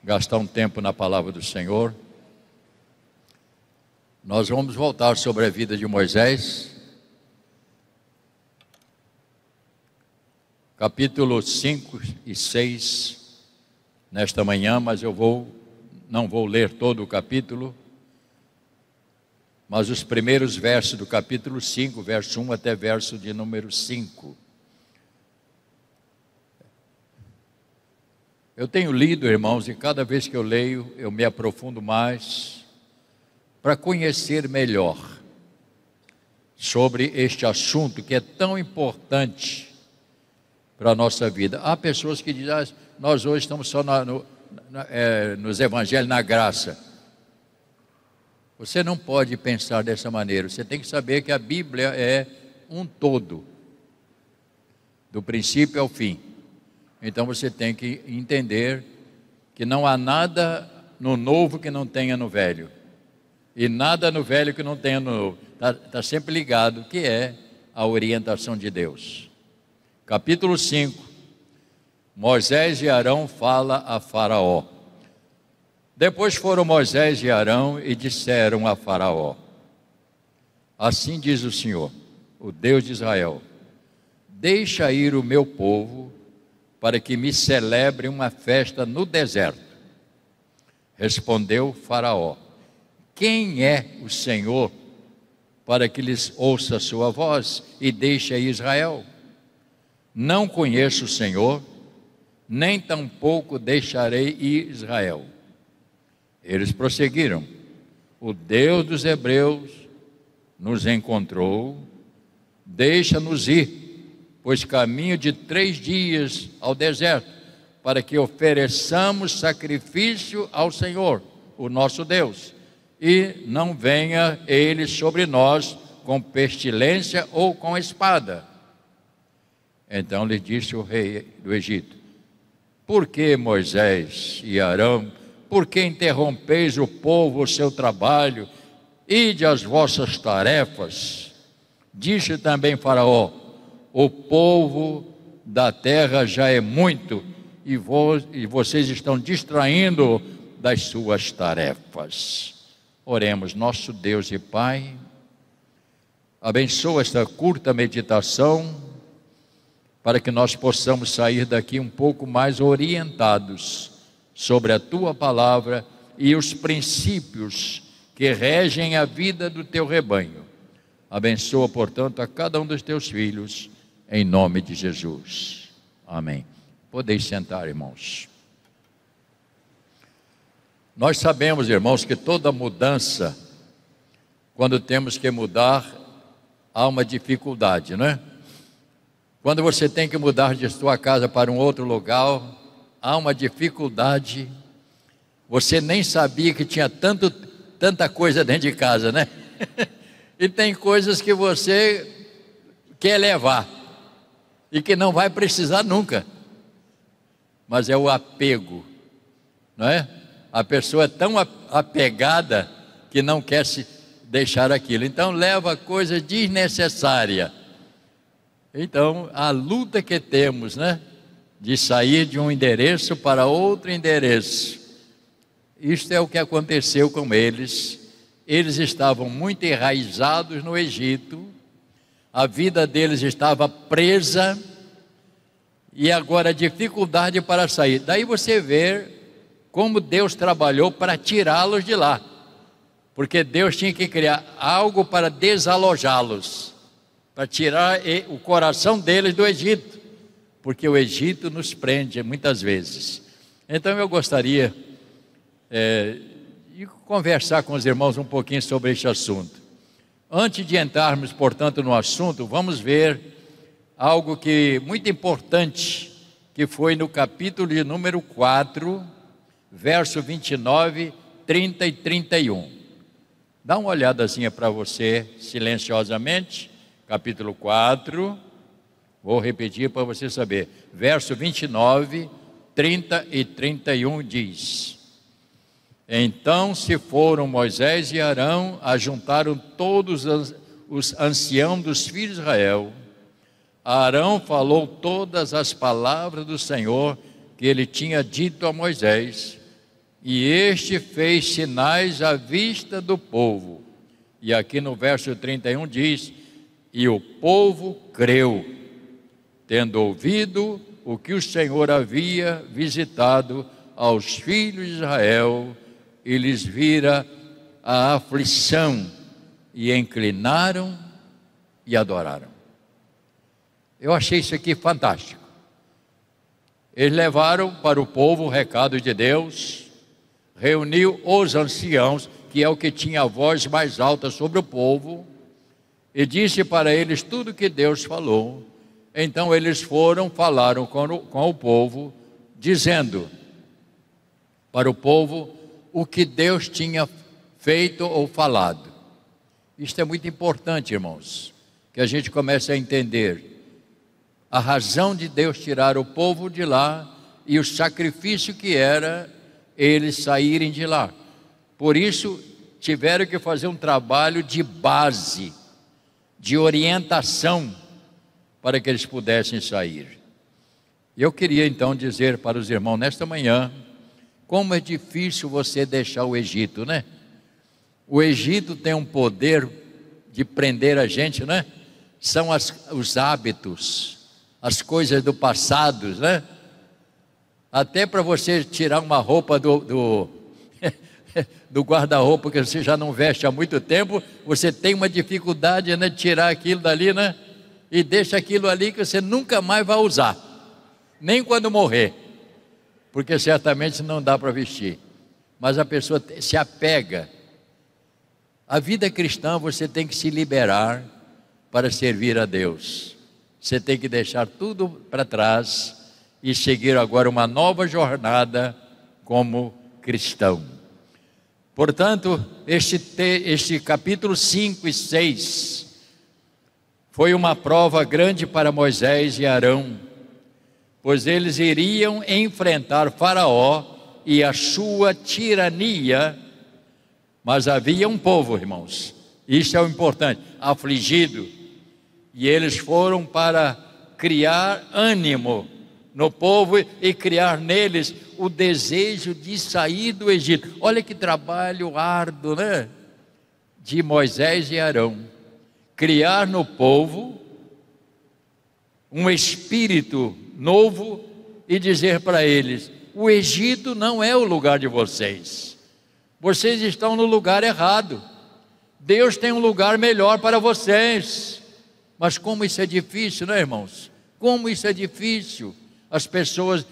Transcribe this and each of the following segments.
gastar um tempo na palavra do Senhor. Nós vamos voltar sobre a vida de Moisés, capítulo 5 e 6, nesta manhã, mas não vou ler todo o capítulo, mas os primeiros versos do capítulo 5, verso 1 até verso de número 5. Eu tenho lido, irmãos, e cada vez que eu leio, eu me aprofundo mais para conhecer melhor sobre este assunto que é tão importante para a nossa vida. Há pessoas que dizem, nós hoje estamos só nos evangelhos na graça. Você não pode pensar dessa maneira, você tem que saber que a Bíblia é um todo, do princípio ao fim. Então você tem que entender que não há nada no novo que não tenha no velho, e nada no velho que não tenha no novo. Está sempre ligado, que é a orientação de Deus. Capítulo 5, Moisés e Arão fala a Faraó. Depois foram Moisés e Arão e disseram a Faraó: assim diz o Senhor, o Deus de Israel, deixa ir o meu povo para que me celebre uma festa no deserto. Respondeu Faraó: quem é o Senhor para que lhes ouça a sua voz e deixe a Israel? Não conheço o Senhor, nem tampouco deixarei ir Israel. Eles prosseguiram: o Deus dos Hebreus nos encontrou, deixa-nos ir, pois caminho de 3 dias ao deserto, para que ofereçamos sacrifício ao Senhor, o nosso Deus, e não venha ele sobre nós com pestilência ou com espada. Então lhe disse o rei do Egito: por que, Moisés e Arão, por que interrompeis o povo o seu trabalho? Ide às vossas tarefas. Disse também Faraó: o povo da terra já é muito, e vocês estão distraindo das suas tarefas. Oremos. Nosso Deus e Pai, abençoa esta curta meditação, para que nós possamos sair daqui um pouco mais orientados sobre a Tua palavra e os princípios que regem a vida do Teu rebanho. Abençoa, portanto, a cada um dos Teus filhos, em nome de Jesus. Amém. Podeis sentar, irmãos. Nós sabemos, irmãos, que toda mudança, quando temos que mudar, há uma dificuldade, não é? Quando você tem que mudar de sua casa para um outro lugar, há uma dificuldade. Você nem sabia que tinha tanta coisa dentro de casa, né? E tem coisas que você quer levar e que não vai precisar nunca, mas é o apego, não é? A pessoa é tão apegada que não quer se deixar aquilo, então leva coisa desnecessária. Então a luta que temos, né, de sair de um endereço para outro endereço, isto é o que aconteceu com eles. Eles estavam muito enraizados no Egito, a vida deles estava presa, e agora a dificuldade para sair. Daí você vê como Deus trabalhou para tirá-los de lá, porque Deus tinha que criar algo para desalojá-los, para tirar o coração deles do Egito, porque o Egito nos prende muitas vezes. Então eu gostaria de conversar com os irmãos um pouquinho sobre este assunto. Antes de entrarmos, portanto, no assunto, vamos ver algo que muito importante, que foi no capítulo de número 4, verso 29, 30 e 31. Dá uma olhadazinha para você, silenciosamente. Capítulo 4, vou repetir para você saber. Verso 29, 30 e 31 diz: então se foram Moisés e Arão, ajuntaram todos os anciãos dos filhos de Israel. Arão falou todas as palavras do Senhor que ele tinha dito a Moisés, e este fez sinais à vista do povo. E aqui no verso 31 diz: e o povo creu, tendo ouvido o que o Senhor havia visitado aos filhos de Israel, e lhes vira a aflição, e inclinaram e adoraram. Eu achei isso aqui fantástico. Eles levaram para o povo o recado de Deus, reuniu os anciãos, que é o que tinha a voz mais alta sobre o povo, e disse para eles tudo que Deus falou. Então eles falaram com o povo, dizendo para o povo o que Deus tinha feito ou falado. Isto é muito importante, irmãos, que a gente comece a entender a razão de Deus tirar o povo de lá e o sacrifício que era eles saírem de lá. Por isso tiveram que fazer um trabalho de base, de orientação, para que eles pudessem sair. Eu queria então dizer para os irmãos nesta manhã, como é difícil você deixar o Egito, né? O Egito tem um poder de prender a gente, né? São os hábitos, as coisas do passado, né? Até para você tirar uma roupa do guarda-roupa que você já não veste há muito tempo, você tem uma dificuldade, né, de tirar aquilo dali, né? E deixa aquilo ali que você nunca mais vai usar, nem quando morrer, porque certamente não dá para vestir. Mas a pessoa se apega. A vida cristã, você tem que se liberar para servir a Deus. Você tem que deixar tudo para trás e seguir agora uma nova jornada como cristão. Portanto, este capítulo 5 e 6 foi uma prova grande para Moisés e Arão, pois eles iriam enfrentar Faraó e a sua tirania. Mas havia um povo, irmãos, isso é o importante, afligido, e eles foram para criar ânimo no povo e criar neles o desejo de sair do Egito. Olha que trabalho árduo, né? De Moisés e Arão, criar no povo um espírito novo e dizer para eles: o Egito não é o lugar de vocês, vocês estão no lugar errado, Deus tem um lugar melhor para vocês. Mas como isso é difícil, não é, irmãos? Como isso é difícil, as pessoas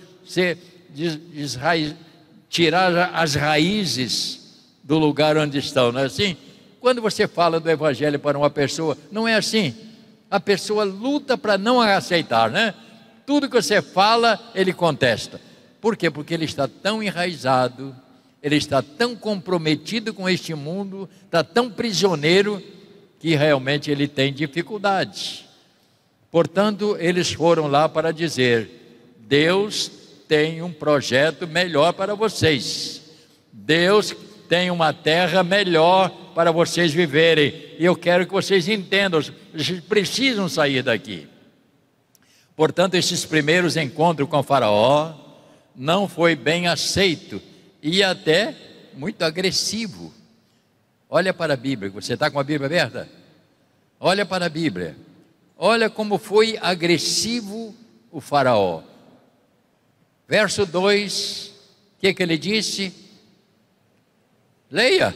tirar as raízes do lugar onde estão, não é assim? Quando você fala do Evangelho para uma pessoa, não é assim. A pessoa luta para não aceitar, né? Tudo que você fala, ele contesta. Por quê? Porque ele está tão enraizado, ele está tão comprometido com este mundo, está tão prisioneiro, que realmente ele tem dificuldades. Portanto, eles foram lá para dizer: Deus tem um projeto melhor para vocês, Deus tem uma terra melhor para vocês viverem, e eu quero que vocês entendam, vocês precisam sair daqui. Portanto, esses primeiros encontros com Faraó não foi bem aceito e até muito agressivo. Olha para a Bíblia, você está com a Bíblia aberta? Olha para a Bíblia, olha como foi agressivo o Faraó. Verso 2, o que ele disse? Leia,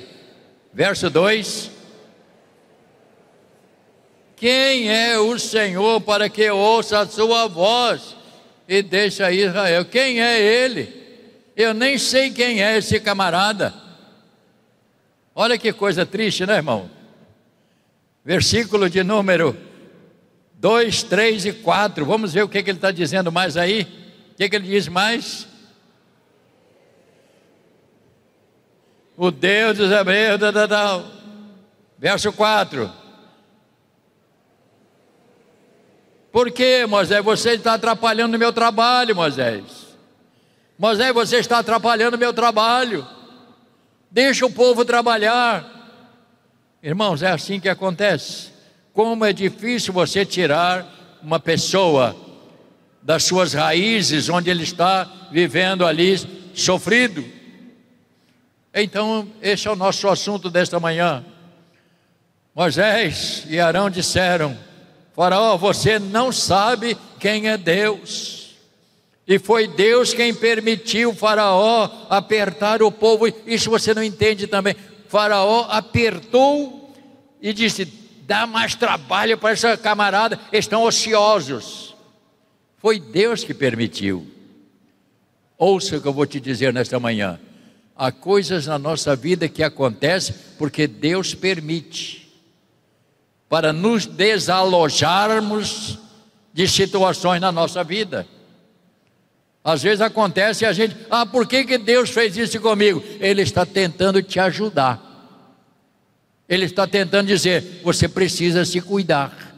verso 2: quem é o Senhor para que ouça a sua voz e deixe Israel? Quem é ele? Eu nem sei quem é esse camarada. Olha que coisa triste, né, irmão? Versículo de número 2, 3 e 4. Vamos ver o que ele está dizendo mais aí. O que ele diz mais? O Deus dos Hebreus, verso 4. Por que, Moisés? Você está atrapalhando o meu trabalho, Moisés. Moisés, você está atrapalhando o meu trabalho. Deixa o povo trabalhar. Irmãos, é assim que acontece. Como é difícil você tirar uma pessoa das suas raízes, onde ele está vivendo ali sofrido. Então, este é o nosso assunto desta manhã. Moisés e Arão disseram: Faraó, você não sabe quem é Deus. E foi Deus quem permitiu Faraó apertar o povo. Isso você não entende também. Faraó apertou e disse: dá mais trabalho para essa camarada, estão ociosos. Foi Deus que permitiu. Ouça o que eu vou te dizer nesta manhã. Há coisas na nossa vida que acontecem porque Deus permite, para nos desalojarmos de situações na nossa vida. Às vezes acontece e a gente: por que Deus fez isso comigo? Ele está tentando te ajudar. Ele está tentando dizer: você precisa se cuidar.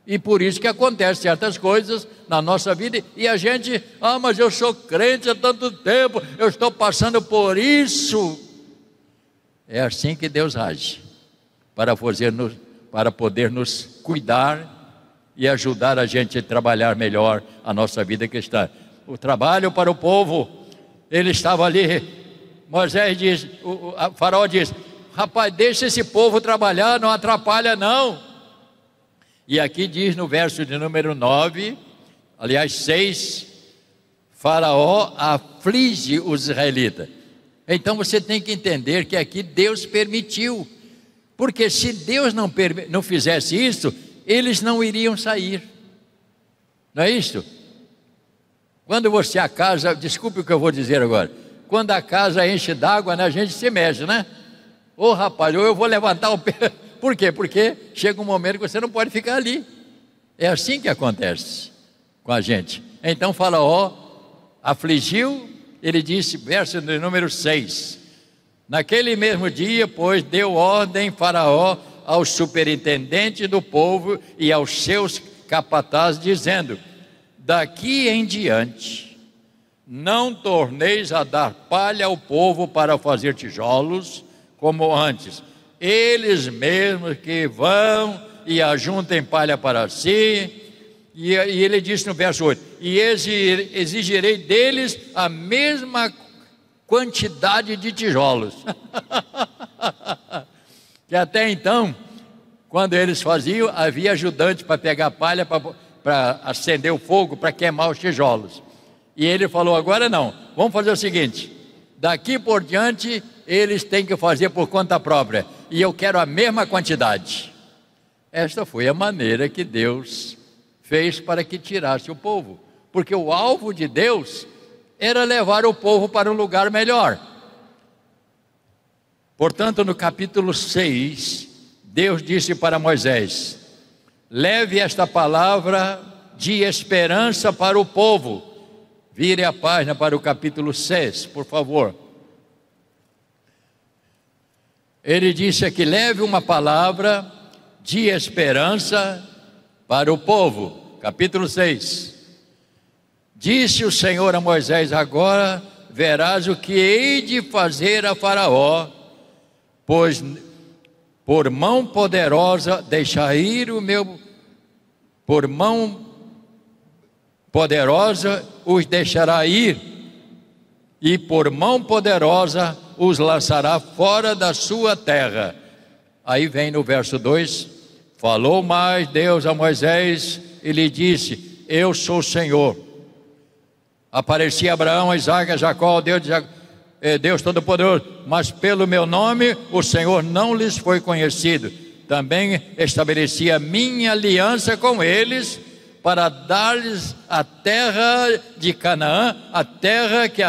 E por isso que acontecem certas coisas na nossa vida. E a gente: mas eu sou crente há tanto tempo, eu estou passando por isso. É assim que Deus age, para poder nos cuidar e ajudar a gente a trabalhar melhor a nossa vida cristã. O trabalho para o povo, ele estava ali. Moisés diz, o Faraó diz: rapaz, deixa esse povo trabalhar, não atrapalha não. E aqui diz no verso de número 9, aliás 6, Faraó aflige os israelitas. Então você tem que entender que aqui Deus permitiu, porque se Deus não fizesse isso, eles não iriam sair. Não é isso? Quando você a casa, desculpe o que eu vou dizer agora, quando a casa enche d'água, né, a gente se mexe, né? Rapaz, eu vou levantar o pé. Por quê? Porque chega um momento que você não pode ficar ali. É assim que acontece com a gente. Então Faraó afligiu, ele disse, verso de número 6: naquele mesmo dia, pois, deu ordem Faraó ao superintendente do povo e aos seus capatazes, dizendo: daqui em diante não torneis a dar palha ao povo para fazer tijolos como antes. Eles mesmos que vão e ajuntem palha para si. E ele disse no verso 8: e exigirei deles a mesma quantidade de tijolos. Que até então, quando eles faziam, havia ajudante para pegar palha, para acender o fogo, para queimar os tijolos. E ele falou: agora não, vamos fazer o seguinte, daqui por diante eles têm que fazer por conta própria, e eu quero a mesma quantidade. Esta foi a maneira que Deus fez para que tirasse o povo, porque o alvo de Deus era levar o povo para um lugar melhor. Portanto, no capítulo 6, Deus disse para Moisés: leve esta palavra de esperança para o povo. Vire a página para o capítulo 6, por favor. Ele disse aqui: leve uma palavra de esperança para o povo. Capítulo 6. Disse o Senhor a Moisés: agora verás o que hei de fazer a Faraó, pois por mão poderosa deixar ir o meu, por mão poderosa os deixará ir, e por mão poderosa os lançará fora da sua terra. Aí vem no verso 2: falou mais Deus a Moisés e lhe disse: eu sou o Senhor. Apareci a Abraão, a Isaque, a Jacó, Deus Todo-Poderoso, mas pelo meu nome o Senhor não lhes foi conhecido. Também estabeleci a minha aliança com eles, para dar-lhes a terra de Canaã, a terra que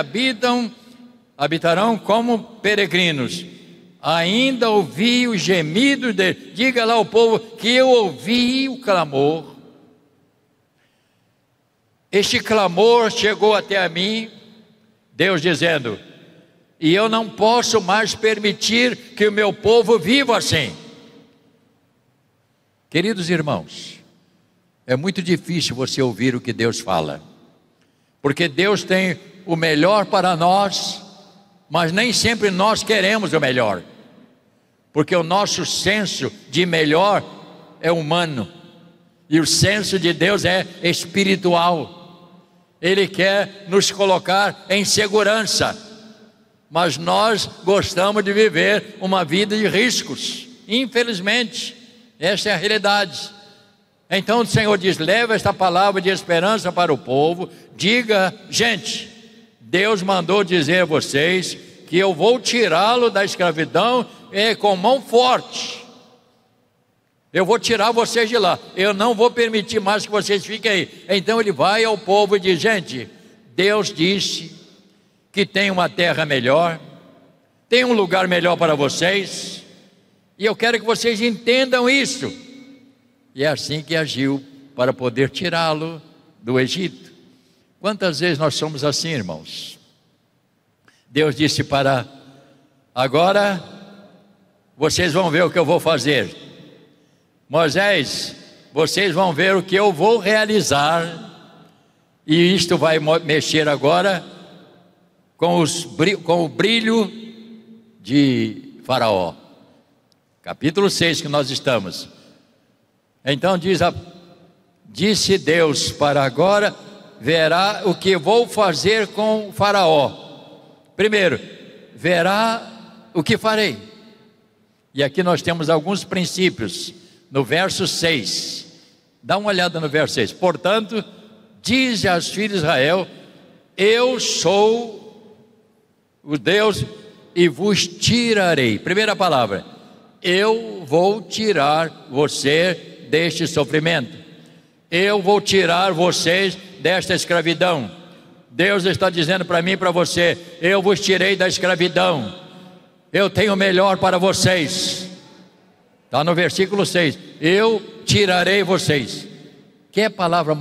habitarão como peregrinos. Ainda ouvi os gemidos deles. Diga lá ao povo que eu ouvi o clamor. Este clamor chegou até a mim, Deus dizendo: e eu não posso mais permitir que o meu povo viva assim. Queridos irmãos, é muito difícil você ouvir o que Deus fala, porque Deus tem o melhor para nós, mas nem sempre nós queremos o melhor, porque o nosso senso de melhor é humano, e o senso de Deus é espiritual. Ele quer nos colocar em segurança. Mas nós gostamos de viver uma vida de riscos, infelizmente, essa é a realidade. Então o Senhor diz: leva esta palavra de esperança para o povo, diga, gente, Deus mandou dizer a vocês que eu vou tirá-lo da escravidão com mão forte. Eu vou tirar vocês de lá, eu não vou permitir mais que vocês fiquem aí. Então ele vai ao povo e diz: gente, Deus disse que tem uma terra melhor, tem um lugar melhor para vocês, e eu quero que vocês entendam isso. E é assim que agiu para poder tirá-lo do Egito. Quantas vezes nós somos assim, irmãos? Deus disse para: agora vocês vão ver o que eu vou fazer. Moisés, vocês vão ver o que eu vou realizar, e isto vai mexer agora com o brilho de Faraó. Capítulo 6 que nós estamos. Então disse Deus para: agora verá o que vou fazer com Faraó. Primeiro, verá o que farei. E aqui nós temos alguns princípios. No verso 6, dá uma olhada no verso 6. Portanto, diz aos filhos de Israel: eu sou o Deus e vos tirarei. Primeira palavra: eu vou tirar você deste sofrimento, eu vou tirar vocês desta escravidão. Deus está dizendo para mim e para você: eu vos tirei da escravidão, eu tenho o melhor para vocês. Está no versículo 6, eu tirarei vocês. Que palavra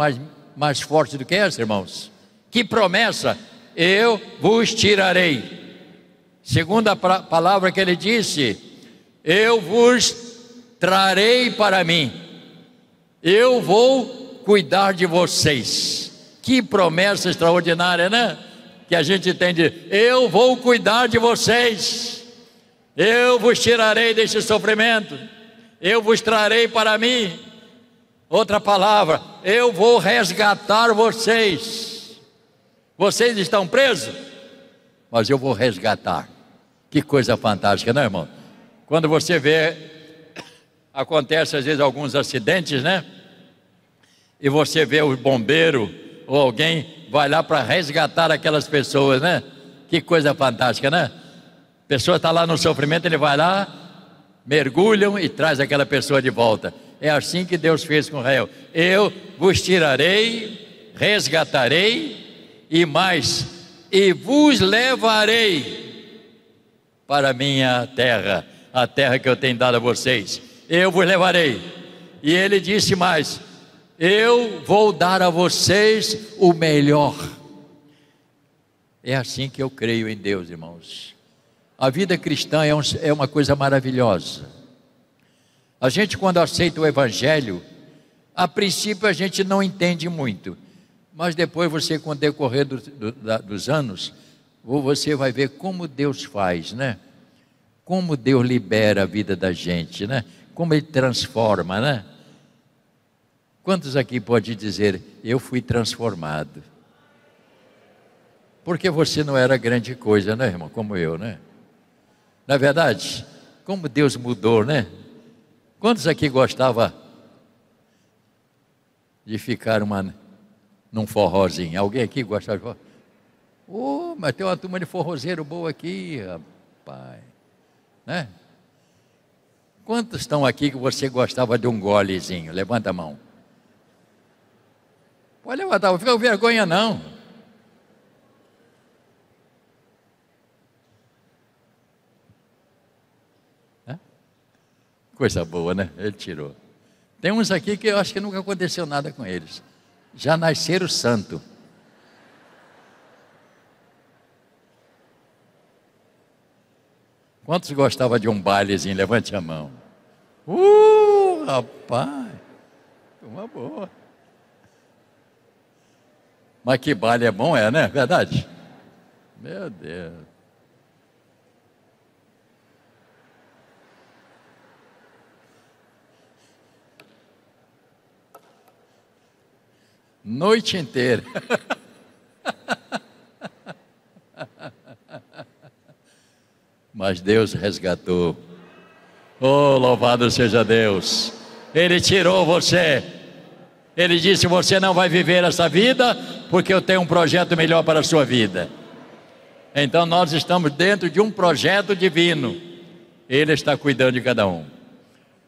mais forte do que essa, irmãos? Que promessa: eu vos tirarei. Segunda palavra que ele disse: eu vos trarei para mim, eu vou cuidar de vocês. Que promessa extraordinária, né? Que a gente tem de: eu vou cuidar de vocês, eu vos tirarei deste sofrimento, eu vos trarei para mim. Outra palavra: eu vou resgatar vocês. Vocês estão presos, mas eu vou resgatar. Que coisa fantástica, não é, irmão? Quando você vê, acontece às vezes alguns acidentes, né? E você vê o bombeiro ou alguém vai lá para resgatar aquelas pessoas, né? Que coisa fantástica, né? A pessoa está lá no sofrimento, ele vai lá, mergulham e traz aquela pessoa de volta. É assim que Deus fez com Israel: eu vos tirarei, resgatarei e mais, e vos levarei para a minha terra, a terra que eu tenho dado a vocês. Eu vos levarei. E ele disse mais: eu vou dar a vocês o melhor. É assim que eu creio em Deus, irmãos. A vida cristã é uma coisa maravilhosa. A gente, quando aceita o Evangelho, a princípio a gente não entende muito, mas depois você, com o decorrer dos anos, você vai ver como Deus faz, né? Como Deus libera a vida da gente, né? Como Ele transforma, né? Quantos aqui pode dizer: eu fui transformado? Porque você não era grande coisa, né, irmão? Como eu, né? Na verdade, como Deus mudou, né? Quantos aqui gostavam de ficar num forrozinho? Alguém aqui gostava de forró? Oh, mas tem uma turma de forrozeiro boa aqui, rapaz, né? Quantos estão aqui que você gostava de um golezinho? Levanta a mão. Pode levantar, não fica com vergonha não. Coisa boa, né? Ele tirou. Tem uns aqui que eu acho que nunca aconteceu nada com eles. Já nasceram santo. Quantos gostavam de um bailezinho? Levante a mão. Rapaz, uma boa. Mas que baile é bom, né? Verdade? Meu Deus. Noite inteira. mas Deus resgatou. Oh, louvado seja Deus! Ele tirou você. Ele disse: você não vai viver essa vida, porque eu tenho um projeto melhor para a sua vida. Então nós estamos dentro de um projeto divino. Ele está cuidando de cada um.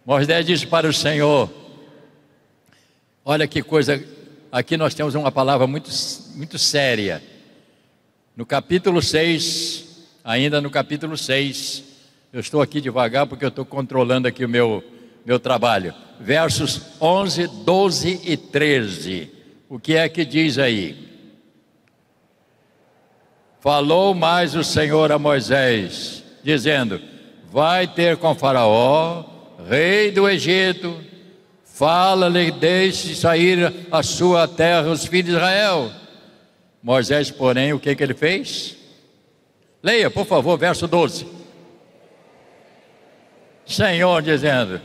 Moisés disse para o Senhor: olha que coisa, aqui nós temos uma palavra muito, muito séria. No capítulo 6, ainda no capítulo 6, eu estou aqui devagar porque eu estou controlando aqui o meu trabalho. Versos 11, 12 e 13. O que é que diz aí? Falou mais o Senhor a Moisés, dizendo: vai ter com Faraó, rei do Egito, fala-lhe, deixe sair a sua terra os filhos de Israel. Moisés, porém, o que ele fez? Leia, por favor, verso 12. Senhor dizendo: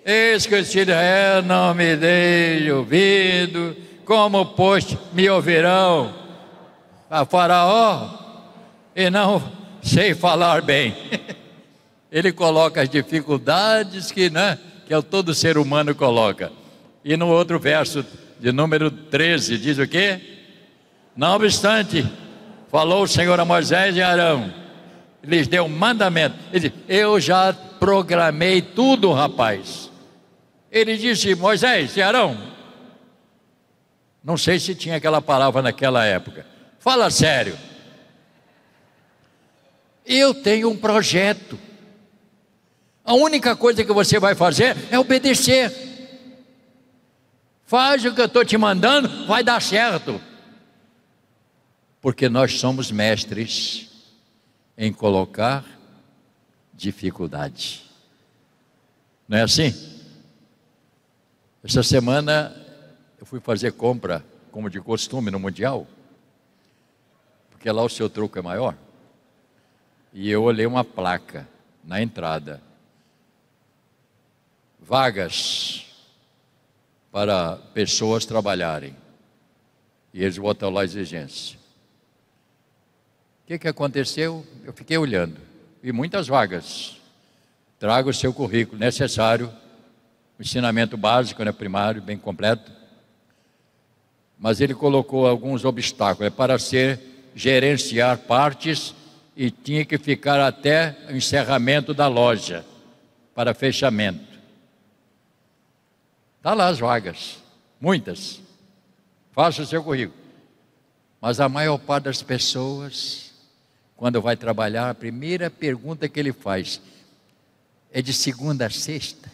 eis que os filhos de Israel não me deem ouvido, como pois me ouvirão a Faraó, e não sei falar bem. Ele coloca as dificuldades que todo ser humano coloca. E no outro verso, de número 13, diz o quê? Não obstante, falou o Senhor a Moisés e Arão, lhes deu um mandamento. Ele disse: eu já programei tudo, rapaz. Ele disse: Moisés e Arão, não sei se tinha aquela palavra naquela época, fala sério, eu tenho um projeto. A única coisa que você vai fazer é obedecer. Faz o que eu estou te mandando, vai dar certo. Porque nós somos mestres em colocar dificuldade. Não é assim? Essa semana eu fui fazer compra, como de costume, no Mundial, porque lá o seu troco é maior. E eu olhei uma placa na entrada: vagas para pessoas trabalharem. E eles botam lá a exigência. O que aconteceu? Eu fiquei olhando, vi muitas vagas. Traga o seu currículo necessário, o ensinamento básico, primário, bem completo. Mas ele colocou alguns obstáculos, para gerenciar partes, e tinha que ficar até o encerramento da loja, para fechamento. Está lá as vagas, muitas. Faça o seu currículo. Mas a maior parte das pessoas, quando vai trabalhar, a primeira pergunta que ele faz é: de segunda a sexta?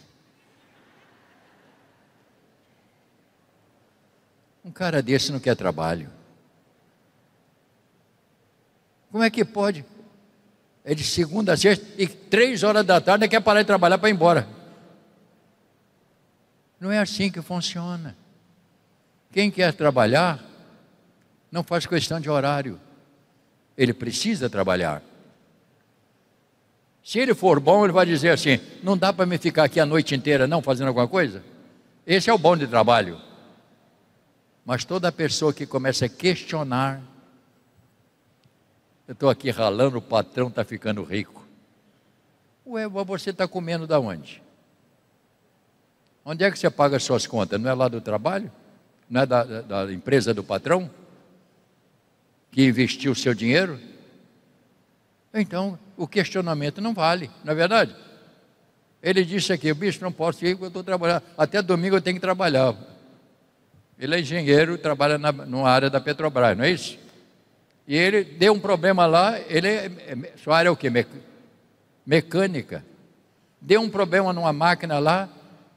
Um cara desse não quer trabalho. Como é que pode? É de segunda a sexta e 3 horas da tarde quer parar de trabalhar para ir embora. Não é assim que funciona. Quem quer trabalhar não faz questão de horário. Ele precisa trabalhar. Se ele for bom, ele vai dizer assim: não dá para me ficar aqui a noite inteira não fazendo alguma coisa. Esse é o bom de trabalho. Mas toda pessoa que começa a questionar: eu estou aqui ralando, o patrão está ficando rico. Ué, você está comendo da onde? Onde é que você paga as suas contas? Não é lá do trabalho? Não é da empresa do patrão? Que investiu o seu dinheiro? Então, o questionamento não vale, não é verdade? Ele disse aqui: bicho, não posso ir, eu estou trabalhando, até domingo eu tenho que trabalhar. Ele é engenheiro, trabalha numa área da Petrobras, não é isso? E ele deu um problema lá, sua área é o quê? Mecânica. Deu um problema numa máquina lá,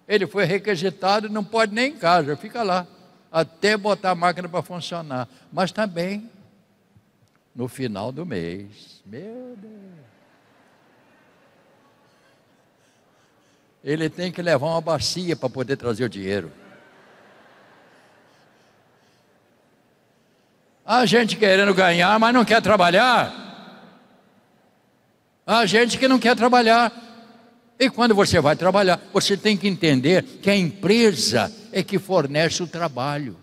ele foi requisitado, não pode nem em casa, fica lá, até botar a máquina para funcionar. Mas também, no final do mês, meu Deus, ele tem que levar uma bacia para poder trazer o dinheiro. A gente querendo ganhar, mas não quer trabalhar. A gente que não quer trabalhar. E quando você vai trabalhar, você tem que entender que a empresa é que fornece o trabalho.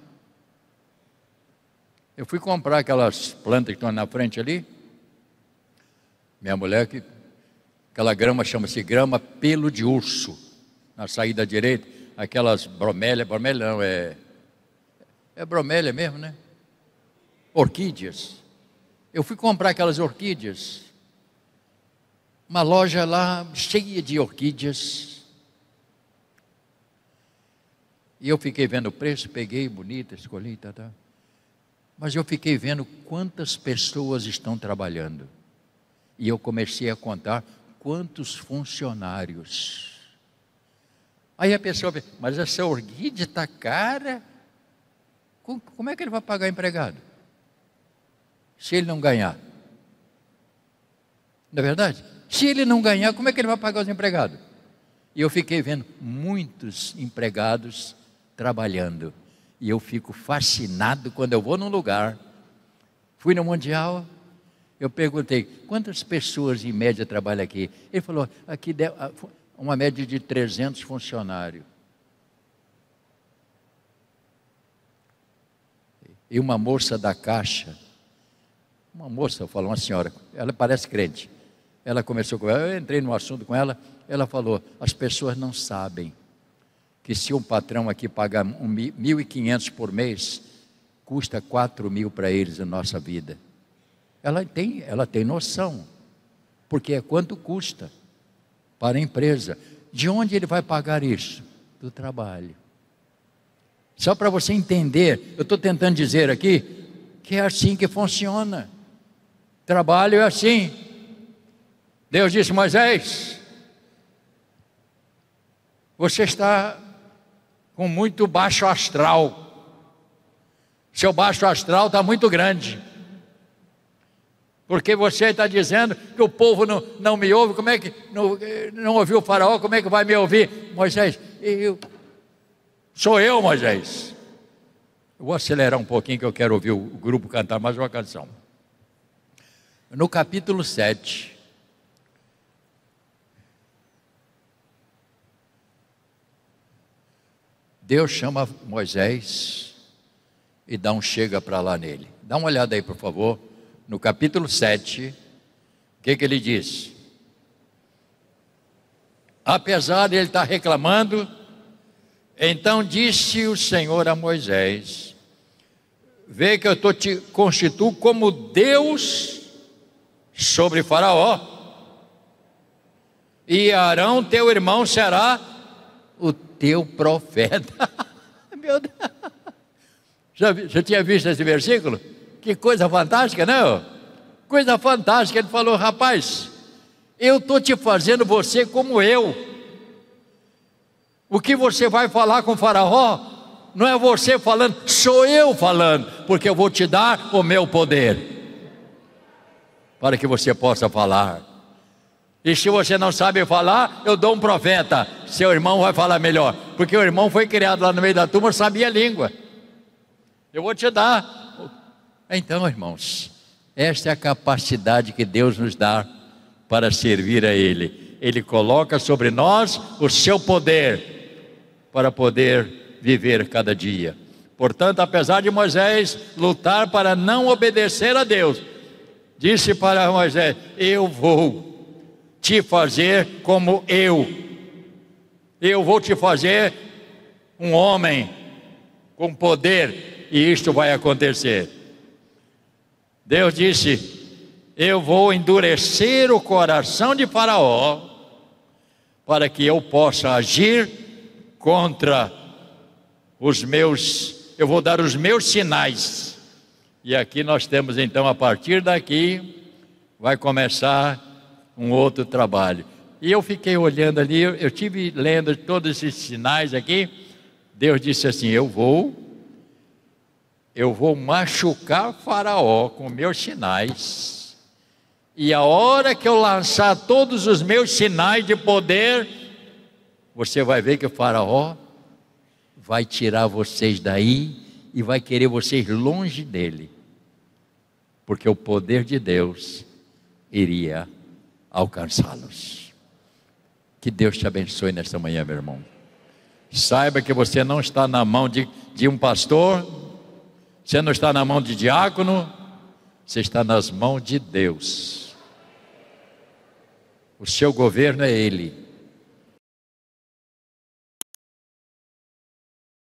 Eu fui comprar aquelas plantas que estão na frente ali. Minha mulher que Aquela grama chama-se grama pelo de urso. Na saída direita, aquelas bromélia não, é bromélia mesmo, né? Orquídeas. Eu fui comprar aquelas orquídeas. Uma loja lá cheia de orquídeas. E eu fiquei vendo o preço, peguei, bonita, escolhi, tá. Mas eu fiquei vendo quantas pessoas estão trabalhando. E eu comecei a contar quantos funcionários. Aí a pessoa pensa, mas essa orquídea está cara. Como é que ele vai pagar empregado? Se ele não ganhar. Não é verdade? Se ele não ganhar, como é que ele vai pagar os empregados? E eu fiquei vendo muitos empregados trabalhando. E eu fico fascinado quando eu vou num lugar. Fui no Mundial, eu perguntei, quantas pessoas em média trabalham aqui? Ele falou, aqui uma média de 300 funcionários. E uma moça da caixa, uma senhora, ela parece crente. Ela começou com ela, eu entrei no assunto com ela, ela falou, as pessoas não sabem que se um patrão aqui pagar 1.500 por mês, custa 4.000 para eles a nossa vida. Ela tem noção, porque é quanto custa para a empresa. De onde ele vai pagar isso? Do trabalho. Só para você entender, eu estou tentando dizer aqui, que é assim que funciona. Trabalho é assim. Deus disse, Moisés, você está com muito baixo astral. Seu baixo astral está muito grande. Porque você está dizendo que o povo não me ouve, como é que não ouviu o faraó, como é que vai me ouvir? Moisés, sou eu, Moisés. Eu vou acelerar um pouquinho que eu quero ouvir o grupo cantar mais uma canção. No capítulo 7, Deus chama Moisés e dá um chega para lá nele. Dá uma olhada aí, por favor. No capítulo 7, o que ele diz? Apesar de ele estar reclamando, então disse o Senhor a Moisés, vê que eu te constituo como Deus sobre Faraó, e Arão teu irmão será o teu profeta. Meu Deus. Já tinha visto esse versículo? Que coisa fantástica, não? Coisa fantástica. Ele falou, rapaz, eu estou te fazendo você como eu. O que você vai falar com o faraó, não é você falando, sou eu falando, porque eu vou te dar o meu poder, para que você possa falar. E se você não sabe falar, eu dou um profeta, seu irmão vai falar melhor, porque o irmão foi criado lá no meio da turma, sabia a língua. Eu vou te dar. Então, irmãos, esta é a capacidade que Deus nos dá para servir a Ele. Ele coloca sobre nós o seu poder para poder viver cada dia. Portanto, apesar de Moisés lutar para não obedecer a Deus, disse para Moisés, eu vou te fazer como eu vou te fazer um homem com poder, e isto vai acontecer. Deus disse, eu vou endurecer o coração de Faraó, para que eu possa agir contra eu vou dar os meus sinais. E aqui nós temos então, a partir daqui, vai começar um outro trabalho. E eu fiquei olhando ali, eu tive lendo todos esses sinais aqui. Deus disse assim, eu vou machucar Faraó com meus sinais, e a hora que eu lançar todos os meus sinais de poder, você vai ver que o Faraó vai tirar vocês daí e vai querer vocês longe dele, porque o poder de Deus iria alcançá-los. Que Deus te abençoe nesta manhã, meu irmão. Saiba que você não está na mão de um pastor, você não está na mão de diácono, você está nas mãos de Deus. O seu governo é Ele.